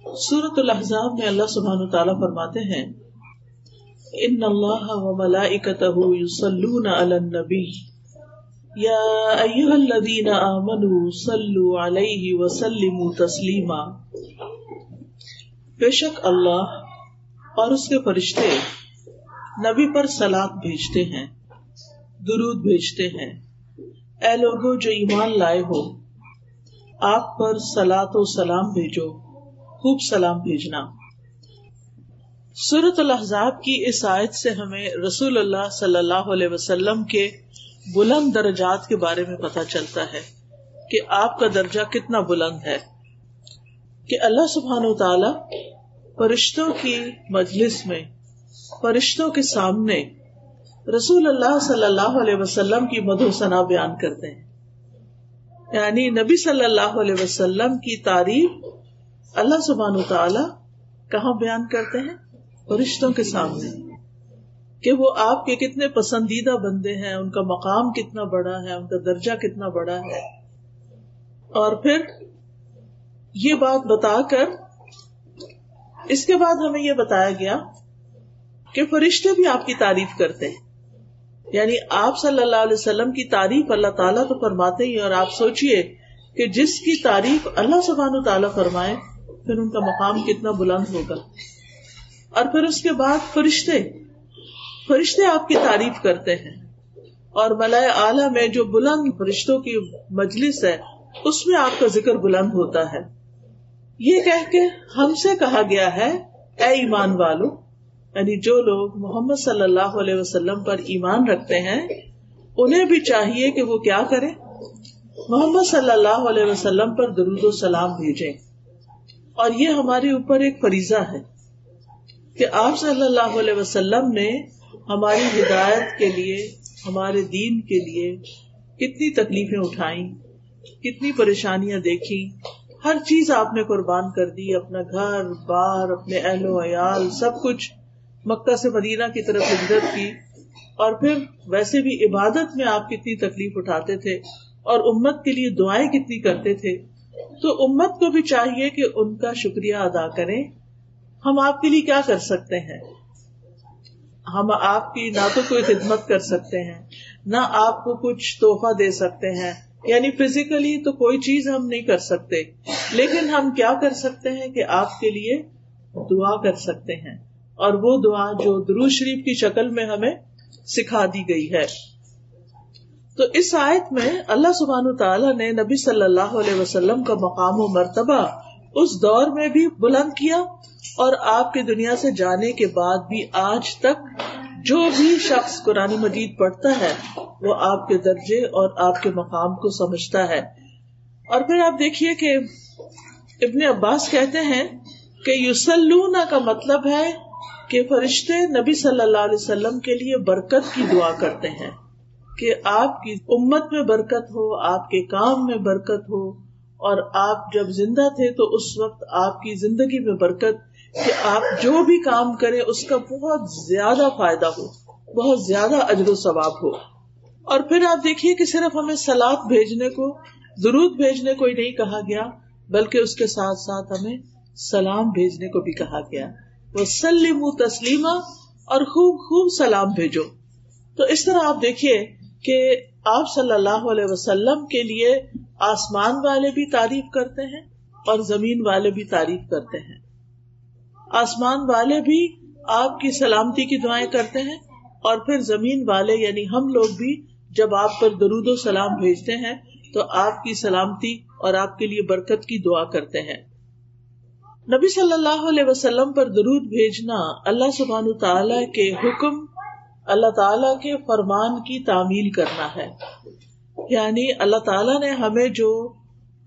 سورۃ الاحزاب میں اللہ سبحانہ تعالیٰ فرماتے ہیں ان اللہ و ملائکتہ یصلون علی النبی یا ایھا الذین آمنوا صلوا علیہ وسلموا تسلیما. بے شک اللہ اور اس کے فرشتے نبی پر صلاۃ بھیجتے ہیں، درود بھیجتے ہیں. اے لوگو جو ایمان لائے ہو، آپ پر صلاۃ و سلام بھیجو، خوب سلام بھیجنا. سورۃ الاحزاب کی اس آیت سے ہمیں رسول اللہ صلی اللہ علیہ وسلم کے بلند درجات کے بارے میں پتہ چلتا ہے کہ آپ کا درجہ کتنا بلند ہے، کہ اللہ سبحانہ وتعالی فرشتوں کی مجلس میں، فرشتوں کے سامنے رسول اللہ صلی اللہ علیہ وسلم کی مدح و ثنا بیان کرتے ہیں. یعنی نبی صلی اللہ علیہ وسلم کی تعریف اللہ سبحانہ وتعالی کہاں بیان کرتے ہیں؟ فرشتوں کے سامنے، کہ وہ آپ کے کتنے پسندیدہ بندے ہیں، ان کا مقام کتنا بڑا ہے، ان کا درجہ کتنا بڑا ہے. اور پھر یہ بات بتا کر اس کے بعد ہمیں یہ بتایا گیا کہ فرشتے بھی آپ کی تعریف کرتے ہیں. یعنی آپ صلی اللہ علیہ وسلم کی تعریف اللہ تعالیٰ تو فرماتے ہی، اور آپ سوچئے کہ جس کی تعریف اللہ سبحانہ تعالیٰ فرمائے پھر ان کا مقام کتنا بلند ہوگا. اور پھر اس کے بعد فرشتے آپ کی تعریف کرتے ہیں، اور ملائے اعلیٰ میں جو بلند فرشتوں کی مجلس ہے اس میں آپ کا ذکر بلند ہوتا ہے. یہ کہہ کے ہم سے کہا گیا ہے اے ایمان والو، یعنی جو لوگ محمد صلی اللہ علیہ وسلم پر ایمان رکھتے ہیں انہیں بھی چاہیے کہ وہ کیا کریں؟ محمد صلی اللہ علیہ وسلم پر درود و سلام بھیجیں. اور یہ ہمارے اوپر ایک فریضہ ہے کہ آپ صلی اللہ علیہ وسلم نے ہماری ہدایت کے لیے، ہمارے دین کے لیے کتنی تکلیفیں اٹھائیں، کتنی پریشانیاں دیکھی، ہر چیز آپ نے قربان کر دی، اپنا گھر بار، اپنے اہل و عیال، سب کچھ. مکہ سے مدینہ کی طرف ہجرت کی، اور پھر ویسے بھی عبادت میں آپ کتنی تکلیف اٹھاتے تھے اور امت کے لیے دعائیں کتنی کرتے تھے. تو امت کو بھی چاہیے کہ ان کا شکریہ ادا کریں. ہم آپ کے لیے کیا کر سکتے ہیں؟ ہم آپ کی نہ تو کوئی خدمت کر سکتے ہیں، نہ آپ کو کچھ تحفہ دے سکتے ہیں، یعنی فزیکلی تو کوئی چیز ہم نہیں کر سکتے، لیکن ہم کیا کر سکتے ہیں کہ آپ کے لیے دعا کر سکتے ہیں. اور وہ دعا جو درود شریف کی شکل میں ہمیں سکھا دی گئی ہے. تو اس آیت میں اللہ سبحانہ تعالیٰ نے نبی صلی اللہ علیہ وسلم کا مقام و مرتبہ اس دور میں بھی بلند کیا، اور آپ کے دنیا سے جانے کے بعد بھی آج تک جو بھی شخص قرآن مجید پڑھتا ہے وہ آپ کے درجے اور آپ کے مقام کو سمجھتا ہے. اور پھر آپ دیکھیے کہ ابن عباس کہتے ہیں کہ یصلون کا مطلب ہے کہ فرشتے نبی صلی اللہ علیہ وسلم کے لیے برکت کی دعا کرتے ہیں، کہ آپ کی امت میں برکت ہو، آپ کے کام میں برکت ہو، اور آپ جب زندہ تھے تو اس وقت آپ کی زندگی میں برکت، کہ آپ جو بھی کام کریں اس کا بہت زیادہ فائدہ ہو، بہت زیادہ اجر و ثواب ہو. اور پھر آپ دیکھیے کہ صرف ہمیں صلاۃ بھیجنے کو، درود بھیجنے کو ہی نہیں کہا گیا، بلکہ اس کے ساتھ ساتھ ہمیں سلام بھیجنے کو بھی کہا گیا. وسلموا تسلیما، اور خوب خوب سلام بھیجو. تو اس طرح آپ دیکھیے کہ آپ صلی اللہ علیہ وسلم کے لیے آسمان والے بھی تعریف کرتے ہیں اور زمین والے بھی تعریف کرتے ہیں. آسمان والے بھی آپ کی سلامتی کی دعائیں کرتے ہیں، اور پھر زمین والے یعنی ہم لوگ بھی جب آپ پر درود و سلام بھیجتے ہیں تو آپ کی سلامتی اور آپ کے لیے برکت کی دعا کرتے ہیں. نبی صلی اللہ علیہ وسلم پر درود بھیجنا اللہ سبحانہ تعالیٰ کے حکم، اللہ تعالیٰ کے فرمان کی تعمیل کرنا ہے. یعنی اللہ تعالیٰ نے ہمیں جو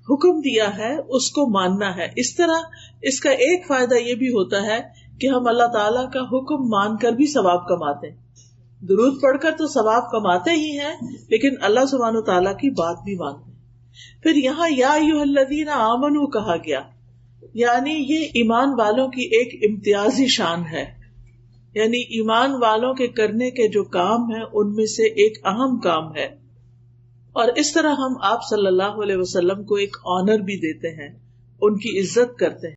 حکم دیا ہے اس کو ماننا ہے. اس طرح اس کا ایک فائدہ یہ بھی ہوتا ہے کہ ہم اللہ تعالیٰ کا حکم مان کر بھی ثواب کماتے ہیں. درود پڑھ کر تو ثواب کماتے ہی ہیں، لیکن اللہ سبحانہ تعالیٰ کی بات بھی مانتے ہیں. پھر یہاں یا ایھا الذین آمنوا کہا گیا، یعنی یہ ایمان والوں کی ایک امتیازی شان ہے. یعنی ایمان والوں کے کرنے کے جو کام ہیں ان میں سے ایک اہم کام ہے. اور اس طرح ہم آپ صلی اللہ علیہ وسلم کو ایک آنر بھی دیتے ہیں، ان کی عزت کرتے ہیں.